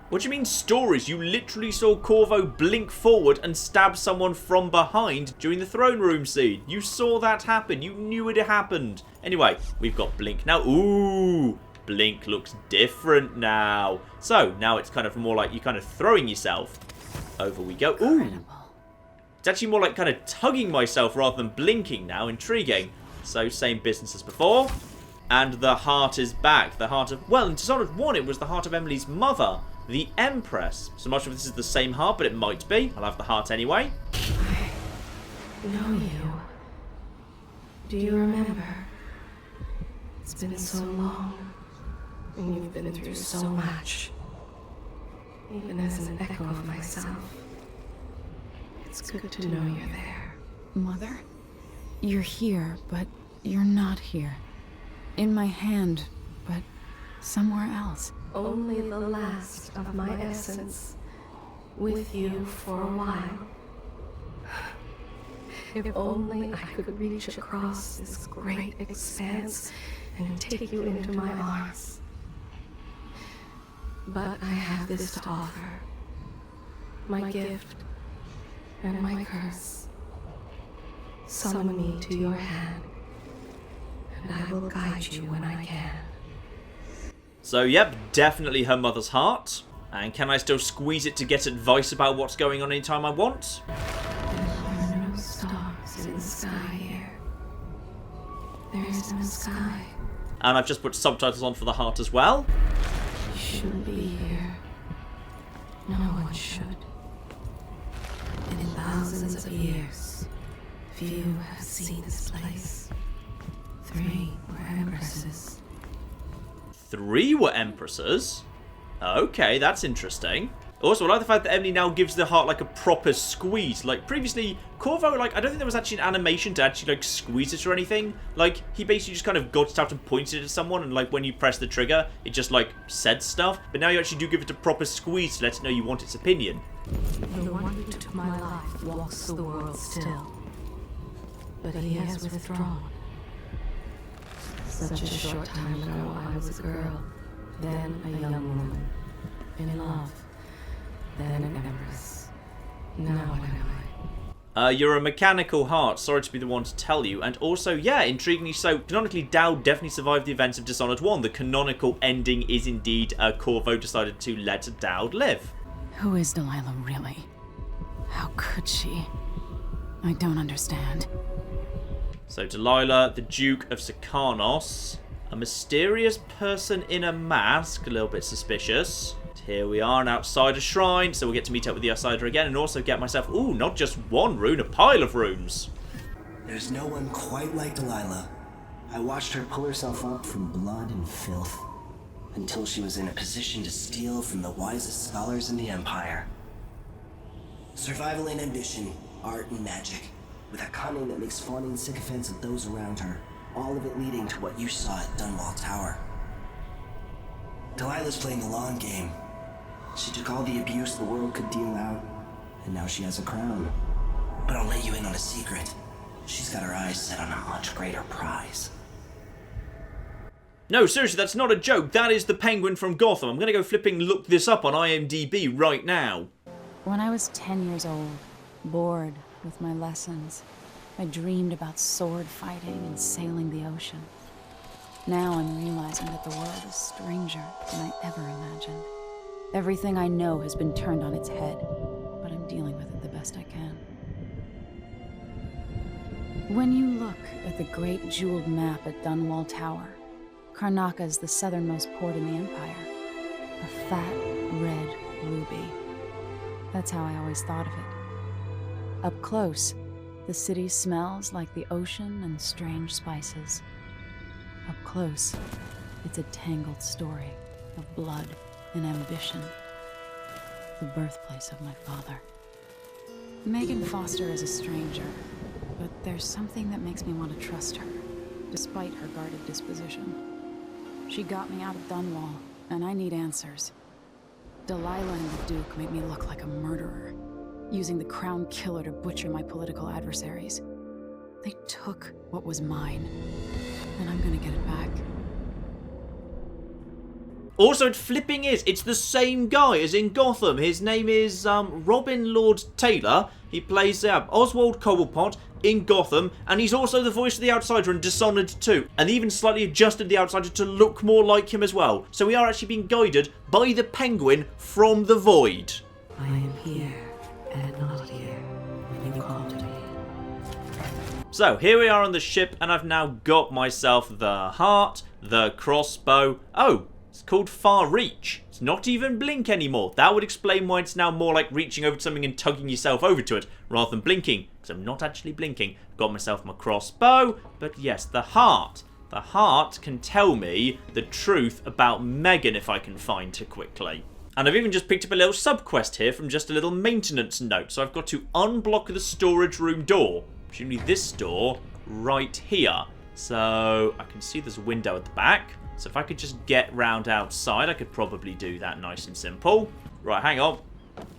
What do you mean stories? You literally saw Corvo blink forward and stab someone from behind during the throne room scene. You saw that happen. You knew it happened. Anyway, we've got Blink now. Ooh, Blink looks different now. So, now it's kind of more like you're kind of throwing yourself. Over we go. Ooh. Incredible. It's actually more like kind of tugging myself rather than blinking now. Intriguing. So, same business as before. And the heart is back. The heart of... Well, in Dishonored 1, it was the heart of Emily's mother, the Empress. So I'm not sure if this is the same heart, but it might be. I'll have the heart anyway. I know you. Do you remember? It's been so long, and you've been through so much. Even as an echo of myself, it's good to know you're there. Mother? You're here, but you're not here. In my hand, but somewhere else. Only the last of my essence, with you for a while. If only I could reach across this great expanse and take you into my arms. But I have this to offer. My gift and my curse. Summon me to your hand, and I will guide you when I can. So, yep, definitely her mother's heart. And can I still squeeze it to get advice about what's going on anytime I want? There are no stars in the sky here. There is no sky. And I've just put subtitles on for the heart as well. You shouldn't be here. No one should. In thousands of years, few have seen this place. 3 were empresses. 3 were empresses? Okay, that's interesting. Also, I like the fact that Emily now gives the heart like a proper squeeze. Like previously, Corvo, like I don't think there was actually an animation to actually like squeeze it or anything. Like he basically just kind of got it out and pointed it at someone, and like when you press the trigger, it just like said stuff. But now you actually do give it a proper squeeze to let it know you want its opinion. The one who took my life walks the world still, but he has withdrawn. Such a short time ago, I was a girl, then a young woman, in love. Then an empress. Now what am I? You're a mechanical heart. Sorry to be the one to tell you. And also, yeah, intriguingly so, canonically, Dowd definitely survived the events of Dishonored 1. The canonical ending is indeed Corvo decided to let Dowd live. Who is Delilah really? How could she? I don't understand. So Delilah, the Duke of Sikanos, a mysterious person in a mask, a little bit suspicious. Here we are, an outsider shrine, so we'll get to meet up with the outsider again and also get myself, ooh, not just one rune, a pile of runes. There's no one quite like Delilah. I watched her pull herself up from blood and filth, until she was in a position to steal from the wisest scholars in the Empire. Survival and ambition, art and magic, with a cunning that makes fawning sycophants of those around her, all of it leading to what you saw at Dunwall Tower. Delilah's playing the long game. She took all the abuse the world could deal out, and now she has a crown. But I'll let you in on a secret. She's got her eyes set on a much greater prize. No, seriously, that's not a joke. That is the Penguin from Gotham. I'm going to go flipping look this up on IMDb right now. When I was 10 years old, bored with my lessons, I dreamed about sword fighting and sailing the ocean. Now I'm realizing that the world is stranger than I ever imagined. Everything I know has been turned on its head, but I'm dealing with it the best I can. When you look at the great jeweled map at Dunwall Tower, Karnaca is the southernmost port in the Empire. A fat, red ruby. That's how I always thought of it. Up close, the city smells like the ocean and strange spices. Up close, it's a tangled story of blood and ambition. The birthplace of my father. Megan Foster is a stranger, but there's something that makes me want to trust her, despite her guarded disposition. She got me out of Dunwall, and I need answers. Delilah and the Duke made me look like a murderer, using the Crown Killer to butcher my political adversaries. They took what was mine, and I'm gonna get it back. Also, flipping it's the same guy as in Gotham. His name is Robin Lord Taylor. He plays Oswald Cobblepot in Gotham, and he's also the voice of the Outsider in Dishonored 2, and even slightly adjusted the Outsider to look more like him as well. So we are actually being guided by the Penguin from the Void. I am here, and not here, when you call to me. So, here we are on the ship, and I've now got myself the heart, the crossbow. Oh, it's called Far Reach. It's not even blink anymore. That would explain why it's now more like reaching over to something and tugging yourself over to it, rather than blinking, because I'm not actually blinking. Got myself my crossbow, but yes, the heart. The heart can tell me the truth about Megan if I can find her quickly. And I've even just picked up a little sub-quest here from just a little maintenance note. So I've got to unblock the storage room door. Presumably this door right here. So I can see there's a window at the back. So if I could just get round outside, I could probably do that nice and simple. Right, hang on.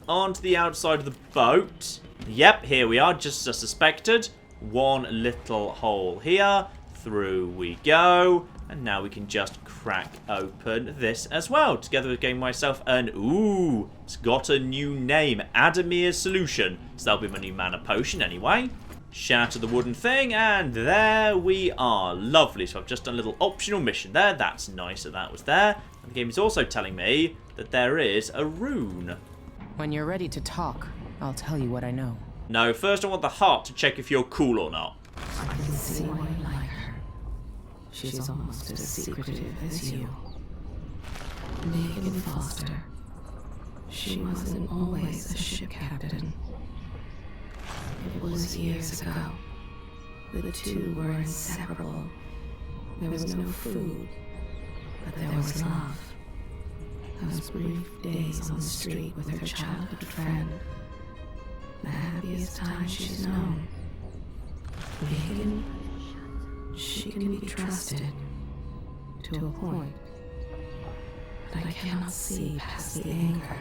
Onto the outside of the boat. Yep, here we are, just as suspected. One little hole here. Through we go. And now we can just crack open this as well. Together with getting myself an... Ooh, it's got a new name. Adamir's Solution. So that'll be my new mana potion anyway. Shatter the wooden thing, and there we are. Lovely. So I've just done a little optional mission there. That's nice that was there. And the game is also telling me that there is a rune. When you're ready to talk, I'll tell you what I know. No, first I want the heart to check if you're cool or not. I can see why you like her. She's almost as secretive as you. Megan Foster. She wasn't always a ship captain. It was years ago. The two were inseparable. There was no food, but there was love. Those brief days on the street with her childhood friend. The happiest time she's known. Megan, she can be trusted. To a point. But I cannot see past the anger.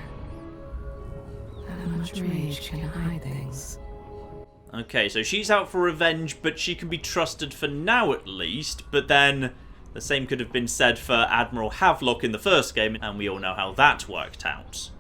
That much rage can hide things. Okay, so she's out for revenge, but she can be trusted for now at least. But then the same could have been said for Admiral Havelock in the first game, and we all know how that worked out.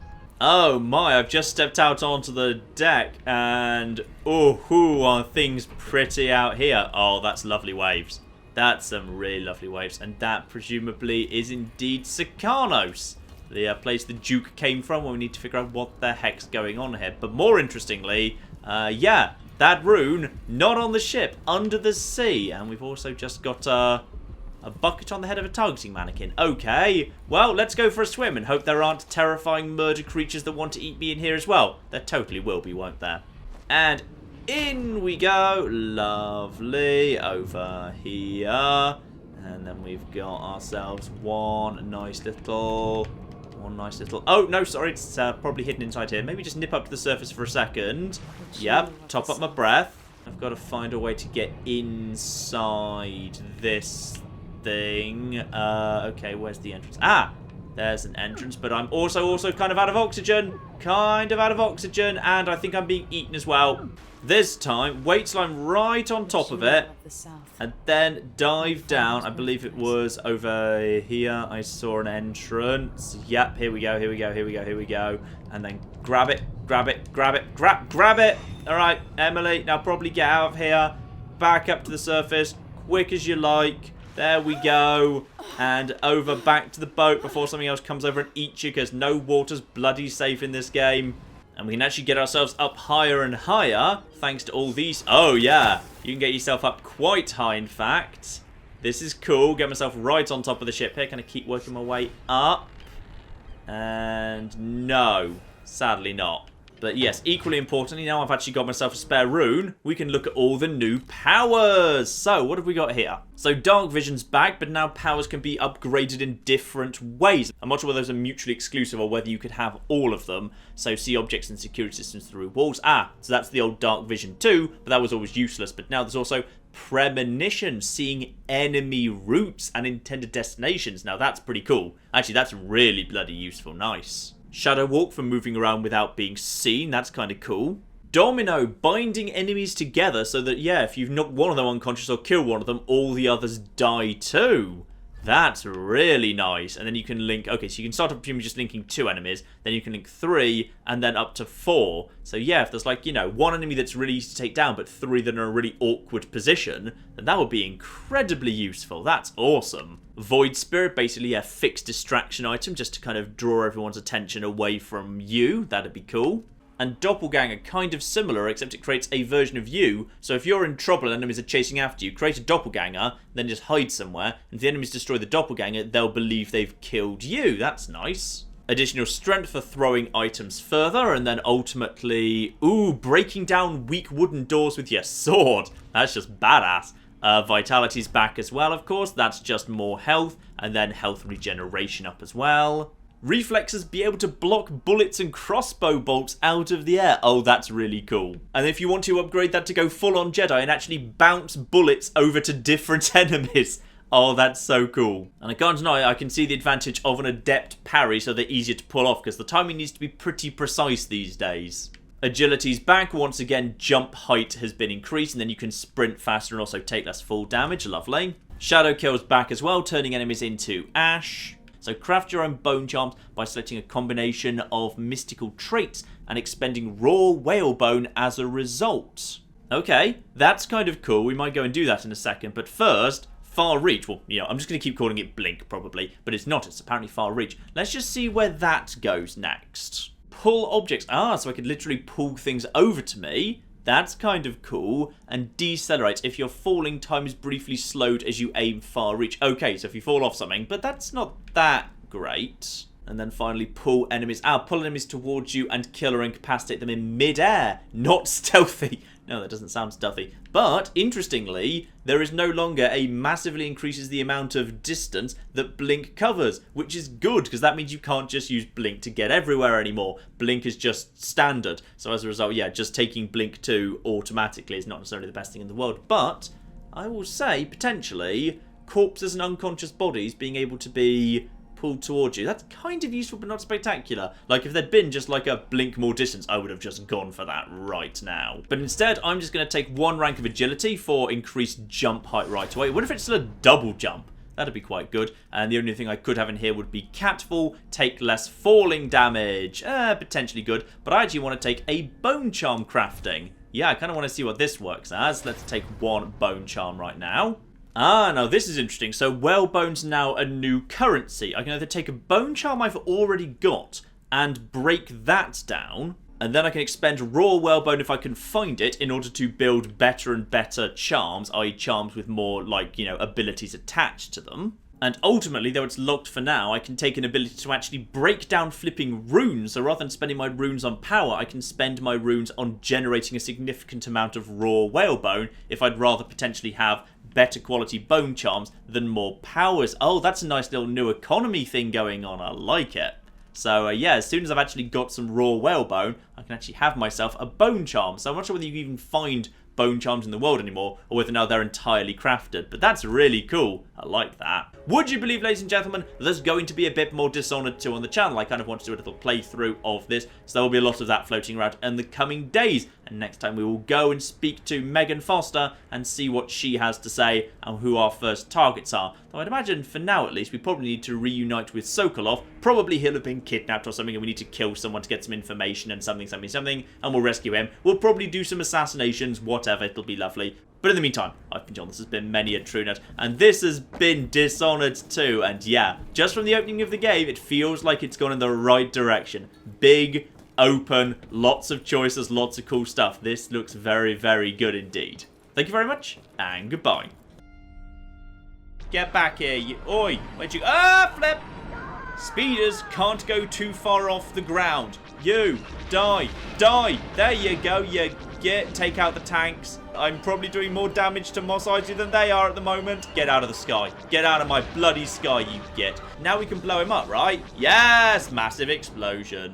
Oh my, I've just stepped out onto the deck, and oh, are things pretty out here. Oh, that's lovely waves. That's some really lovely waves, and that presumably is indeed Sikanos, the place the Duke came from, when we need to figure out what the heck's going on here. But more interestingly, yeah, that rune, not on the ship, under the sea. And we've also just got a bucket on the head of a targeting mannequin. Okay, well, let's go for a swim and hope there aren't terrifying murder creatures that want to eat me in here as well. There totally will be, won't there? And in we go. Lovely. Over here. And then we've got ourselves one nice little... Oh, no, sorry, it's probably hidden inside here. Maybe just nip up to the surface for a second. Yep, top up my breath. I've got to find a way to get inside this thing. Okay, where's the entrance? Ah, there's an entrance, but I'm also kind of out of oxygen. And I think I'm being eaten as well. This time, wait till I'm right on top of it, and then dive down. I believe it was over here. I saw an entrance. Yep, here we go. And then grab it. Grab it. All right, Emily, now probably get out of here. Back up to the surface, quick as you like. There we go. And over back to the boat before something else comes over and eats you, because no water's bloody safe in this game. And we can actually get ourselves up higher and higher, thanks to all these... Oh, yeah. You can get yourself up quite high, in fact. This is cool. Get myself right on top of the ship here. Can I keep working my way up? And no. Sadly not. But yes, equally importantly, now I've actually got myself a spare rune, we can look at all the new powers. So, what have we got here? So, Dark Vision's back, but now powers can be upgraded in different ways. I'm not sure whether those are mutually exclusive or whether you could have all of them. So, see objects and security systems through walls. Ah, so that's the old Dark Vision 2, but that was always useless. But now there's also Premonition, seeing enemy routes and intended destinations. Now, that's pretty cool. Actually, that's really bloody useful. Nice. Shadow Walk for moving around without being seen. That's kind of cool. Domino, binding enemies together so that, yeah, if you've knocked one of them unconscious or kill one of them, all the others die too. That's really nice. And then you can link... Okay, so you can start off just linking 2 enemies. Then you can link 3 and then up to 4. So, yeah, if there's, like, you know, 1 enemy that's really easy to take down but 3 that are in a really awkward position, then that would be incredibly useful. That's awesome. Void Spirit, basically a fixed distraction item just to kind of draw everyone's attention away from you. That'd be cool. And Doppelganger, kind of similar, except it creates a version of you. So if you're in trouble and enemies are chasing after you, create a Doppelganger, then just hide somewhere. And if the enemies destroy the Doppelganger, they'll believe they've killed you. That's nice. Additional strength for throwing items further, and then ultimately, ooh, breaking down weak wooden doors with your sword. That's just badass. Vitality's back as well, of course. That's just more health, and then health regeneration up as well. Reflexes be able to block bullets and crossbow bolts out of the air. Oh, that's really cool. And if you want to upgrade that to go full-on Jedi and actually bounce bullets over to different enemies. Oh, that's so cool. And I can't deny I can see the advantage of an adept parry, so they're easier to pull off, because the timing needs to be pretty precise these days. Agility's back. Once again, jump height has been increased, and then you can sprint faster and also take less fall damage. Lovely. Shadow Kill's back as well, turning enemies into ash. So craft your own bone charms by selecting a combination of mystical traits and expending raw whalebone as a result. Okay, that's kind of cool. We might go and do that in a second, but first, Far Reach. Well, you know, I'm just going to keep calling it Blink, probably, but it's not. It's apparently Far Reach. Let's just see where that goes next. Pull objects. Ah, so I could literally pull things over to me. That's kind of cool. And decelerate. If you're falling, time is briefly slowed as you aim Far Reach. Okay, so if you fall off something, but that's not that great. And then finally, pull enemies out. Pull enemies towards you and kill or incapacitate them in mid-air. Not stealthy. No, that doesn't sound stealthy. But, interestingly, there is no longer a massively increases the amount of distance that Blink covers, which is good, because that means you can't just use Blink to get everywhere anymore. Blink is just standard. So as a result, yeah, just taking Blink 2 automatically is not necessarily the best thing in the world. But, I will say, potentially, corpses and unconscious bodies being able to be pulled towards you. That's kind of useful, but not spectacular. Like, if there'd been just like a blink more distance, I would have just gone for that right now. But instead, I'm just going to take 1 rank of agility for increased jump height right away. What if it's still a double jump? That'd be quite good. And the only thing I could have in here would be catfall, take less falling damage. Potentially good. But I actually want to take a bone charm crafting. Yeah, I kind of want to see what this works as. Let's take 1 bone charm right now. Ah, now this is interesting. So whalebone's now a new currency. I can either take a bone charm I've already got and break that down, and then I can expend raw whalebone if I can find it in order to build better and better charms, i.e. charms with more, like, you know, abilities attached to them. And ultimately, though it's locked for now, I can take an ability to actually break down flipping runes. So rather than spending my runes on power, I can spend my runes on generating a significant amount of raw whalebone if I'd rather potentially have better quality bone charms than more powers. Oh, that's a nice little new economy thing going on. I like it. So, yeah, as soon as I've actually got some raw whalebone, I can actually have myself a bone charm. So I'm not sure whether you can even find bone charms in the world anymore, or whether now they're entirely crafted. But that's really cool. I like that. Would you believe, ladies and gentlemen, there's going to be a bit more Dishonored 2 on the channel? I kind of want to do a little playthrough of this, so there will be a lot of that floating around in the coming days. And next time we will go and speak to Megan Foster and see what she has to say and who our first targets are. Though I'd imagine, for now at least, we probably need to reunite with Sokolov. Probably he'll have been kidnapped or something and we need to kill someone to get some information and something, and we'll rescue him. We'll probably do some assassinations, whatever, it'll be lovely. But in the meantime, I've been John, this has been Many a True Nut, and this has been Dishonored 2, and yeah, just from the opening of the game, it feels like it's gone in the right direction. Big, open, lots of choices, lots of cool stuff. This looks very, very good indeed. Thank you very much, and goodbye. Get back here, you... Oi! Where'd you... Ah, flip! Speeders can't go too far off the ground. You, die, die. There you go, you get, take out the tanks. I'm probably doing more damage to Mos Eisley than they are at the moment. Get out of the sky. Get out of my bloody sky, you get. Now we can blow him up, right? Yes, massive explosion.